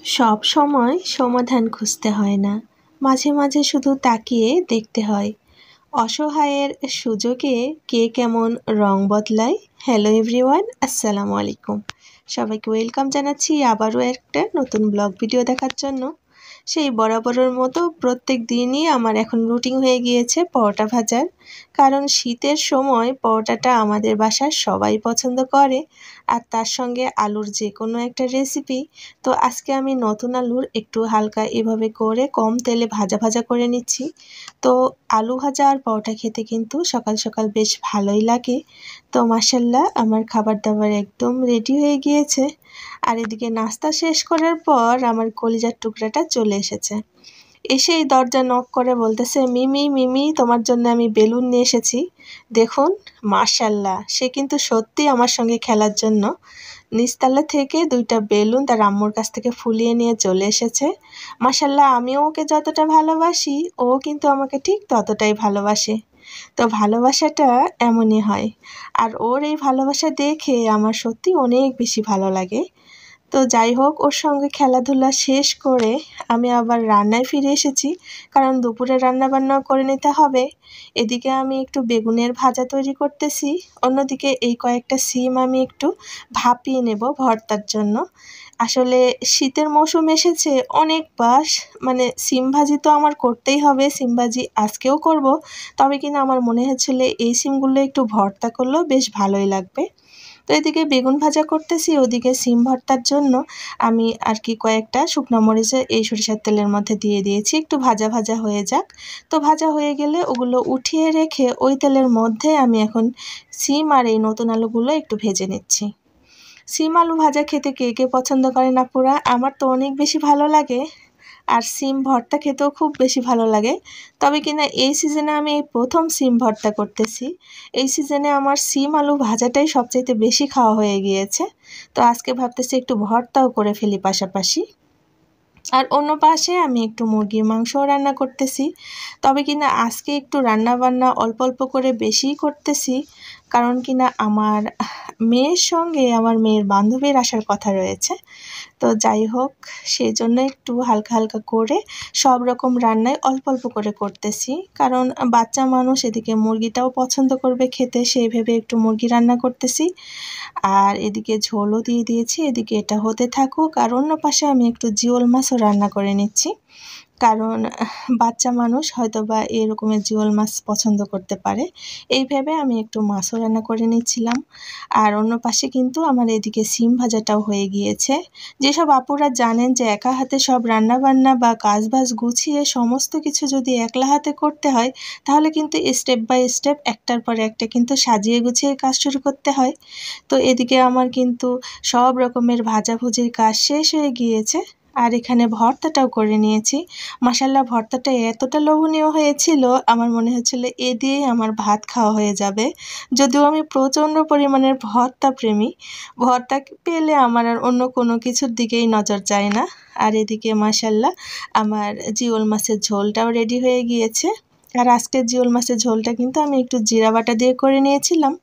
সব সময় সমাধান খুঁজতে হয় না, মাঝে মাঝে শুধু তাকিয়ে দেখতে হয়। অসহায়ের সুযোগে কে কেমন রং বদলায়। হ্যালো এভরিওয়ান, আসসালামু আলাইকুম। সবাইকে ওয়েলকাম জানাচ্ছি আবারও একটা নতুন ব্লগ ভিডিও দেখার জন্য। সেই বরাবরের মতো প্রত্যেক দিনই আমার এখন রুটিন হয়ে গিয়েছে পরোটা ভাজার, কারণ শীতের সময় পরোটাটা আমাদের বাসার সবাই পছন্দ করে, আর তার সঙ্গে আলুর যে কোনো একটা রেসিপি। তো আজকে আমি নতুন আলুর একটু হালকা এভাবে করে কম তেলে ভাজা ভাজা করে নিচ্ছি। তো আলু ভাজা আর পরোটা খেতে কিন্তু সকাল সকাল বেশ ভালোই লাগে। তো মাশাল্লাহ আমার খাবার দাবার একদম রেডি হয়ে গিয়েছে। আর এদিকে নাস্তা শেষ করার পর আমার কলিজার টুকরাটা চলে এসেছে। এসেই দরজা নক করে বলতেছে, মিমি মিমি তোমার জন্য আমি বেলুন নিয়ে এসেছি, দেখুন। মাশাল্লাহ, সে কিন্তু সত্যি আমার সঙ্গে খেলার জন্য নিচতলা থেকে 2টা বেলুন তার আম্মুর কাছ থেকে ফুলিয়ে নিয়ে চলে এসেছে। মাশাল্লাহ, আমিও ওকে যতটা ভালোবাসি ও কিন্তু আমাকে ঠিক ততটাই ভালোবাসে। তো ভালোবাসাটা এমনই হয়, আর ওর এই ভালোবাসা দেখে আমার সত্যি অনেক বেশি ভালো লাগে। তো যাই হোক, ওর সঙ্গে খেলাধুলা শেষ করে আমি আবার রান্নায় ফিরে এসেছি, কারণ দুপুরে রান্নাবান্নাও করে নিতে হবে। এদিকে আমি একটু বেগুনের ভাজা তৈরি করতেছি, অন্যদিকে এই কয়েকটা সিম আমি একটু ভাপিয়ে নেব ভর্তার জন্য। আসলে শীতের মৌসুম এসেছে, অনেক বাস মানে সিম ভাজি তো আমার করতেই হবে। সিম ভাজি আজকেও করব, তবে কিনা আমার মনে হচ্ছিল এই সিমগুলো একটু ভর্তা করলেও বেশ ভালোই লাগবে। তো এদিকে বেগুন ভাজা করতেছি, ওদিকে সিম ভর্তার জন্য আমি আর কি কয়েকটা শুকনো মরিচে এই সরিষার তেলের মধ্যে দিয়ে দিয়েছি, একটু ভাজা ভাজা হয়ে যাক। তো ভাজা হয়ে গেলে ওগুলো উঠিয়ে রেখে ওই তেলের মধ্যে আমি এখন সিম আর এই নতুন আলুগুলো একটু ভেজে নিচ্ছি। সিম আলু ভাজা খেতে কে কে পছন্দ করেন আপুরা? আমার তো অনেক বেশি ভালো লাগে, আর সিম ভর্তা খেতেও খুব বেশি ভালো লাগে। তবে কিনা এই সিজনে আমি এই প্রথম সিম ভর্তা করতেছি। এই সিজনে আমার সিম আলু ভাজাটাই সবচাইতে বেশি খাওয়া হয়ে গিয়েছে। তো আজকে ভাবতেছি একটু ভর্তাও করে ফেলি পাশাপাশি। আর অন্য পাশে আমি একটু মুরগির মাংসও রান্না করতেছি। তবে কিনা আজকে একটু রান্না বান্না অল্প অল্প করে বেশিই করতেছি, কারণ কিনা আমার মেয়ের সঙ্গে আমার মেয়ের বান্ধবীর আসার কথা রয়েছে। তো যাই হোক, সেই জন্য একটু হালকা হালকা করে সব রকম রান্নায় অল্প অল্প করে করতেছি, কারণ বাচ্চা মানুষ, এদিকে মুরগিটাও পছন্দ করবে খেতে, সেই ভেবে একটু মুরগি রান্না করতেছি। আর এদিকে ঝোলও দিয়ে দিয়েছি, এদিকে এটা হতে থাকুক। আর অন্য পাশে আমি একটু জিওল মাছও রান্না করে নিচ্ছি, কারণ বাচ্চা মানুষ হয়তো বা এরকমের জিওল মাছ পছন্দ করতে পারে, এই ভেবে আমি একটু মাছও রান্না করে নিচ্ছিলাম। আর অন্য পাশে কিন্তু আমার এদিকে সিম ভাজাটাও হয়ে গিয়েছে। যেসব আপুরা জানেন যে একা হাতে সব রান্না বান্না বা কাজবাজ গুছিয়ে সমস্ত কিছু যদি একলা হাতে করতে হয়, তাহলে কিন্তু স্টেপ বাই স্টেপ একটার পর একটা কিন্তু সাজিয়ে গুছিয়ে কাজ শুরু করতে হয়। তো এদিকে আমার কিন্তু সব রকমের ভাজাভুজির কাজ শেষ হয়ে গিয়েছে, আর এখানে ভর্তাটাও করে নিয়েছি। মাশাল্লাহ, ভর্তাটা এতটা লোভনীয় হয়েছিল, আমার মনে হচ্ছিল এ দিয়েই আমার ভাত খাওয়া হয়ে যাবে। যদিও আমি প্রচণ্ড পরিমাণের ভর্তা প্রেমী, ভর্তা পেলে আমার আর অন্য কোনো কিছুর দিকেই নজর যায় না। আর এদিকে মাশাল্লাহ আমার জিওল মাছের ঝোলটাও রেডি হয়ে গিয়েছে। আর আজকের জিওল মাছের ঝোলটা কিন্তু আমি একটু জিরা বাটা দিয়ে করে নিয়েছিলাম।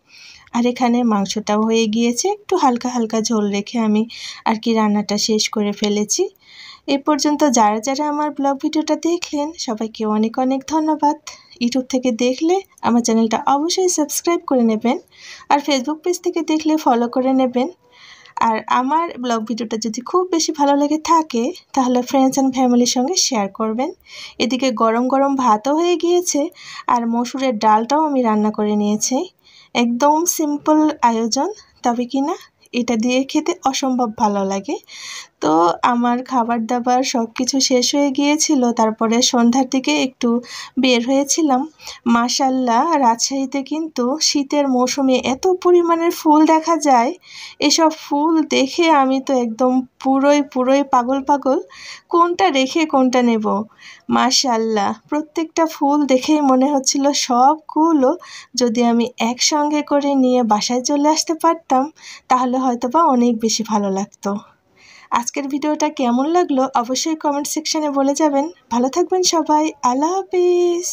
আর এখানে মাংসটাও হয়ে গিয়েছে, একটু হালকা হালকা ঝোল রেখে আমি আর কি রান্নাটা শেষ করে ফেলেছি। এ পর্যন্ত যারা যারা আমার ব্লগ ভিডিওটা দেখলেন, সবাইকে অনেক অনেক ধন্যবাদ। ইউটিউব থেকে দেখলে আমার চ্যানেলটা অবশ্যই সাবস্ক্রাইব করে নেবেন, আর ফেসবুক পেজ থেকে দেখলে ফলো করে নেবেন। আর আমার ব্লগ ভিডিওটা যদি খুব বেশি ভালো লেগে থাকে, তাহলে ফ্রেন্ডস অ্যান্ড ফ্যামিলির সঙ্গে শেয়ার করবেন। এদিকে গরম গরম ভাতও হয়ে গিয়েছে, আর মসুরের ডালটাও আমি রান্না করে নিয়েছি। একদম সিম্পল আয়োজন, তবে কিনা এটা দিয়ে খেতে অসম্ভব ভালো লাগে। তো আমার খাবার দাবার সব কিছু শেষ হয়ে গিয়েছিল, তারপরে সন্ধ্যার দিকে একটু বের হয়েছিলাম। মাশাল্লাহ, রাজশাহীতে কিন্তু শীতের মৌসুমে এত পরিমাণের ফুল দেখা যায়। এসব ফুল দেখে আমি তো একদম পুরোই পাগল পাগল, কোনটা রেখে কোনটা নেব। মাশাল্লাহ, প্রত্যেকটা ফুল দেখেই মনে হচ্ছিল সবগুলো যদি আমি একসঙ্গে করে নিয়ে বাসায় চলে আসতে পারতাম, তাহলে হয়তোবা অনেক বেশি ভালো লাগতো। আজকের ভিডিওটা কেমন লাগলো অবশ্যই কমেন্ট সেকশনে বলে যাবেন। ভালো থাকবেন সবাই, আল্লাহ হাফিজ।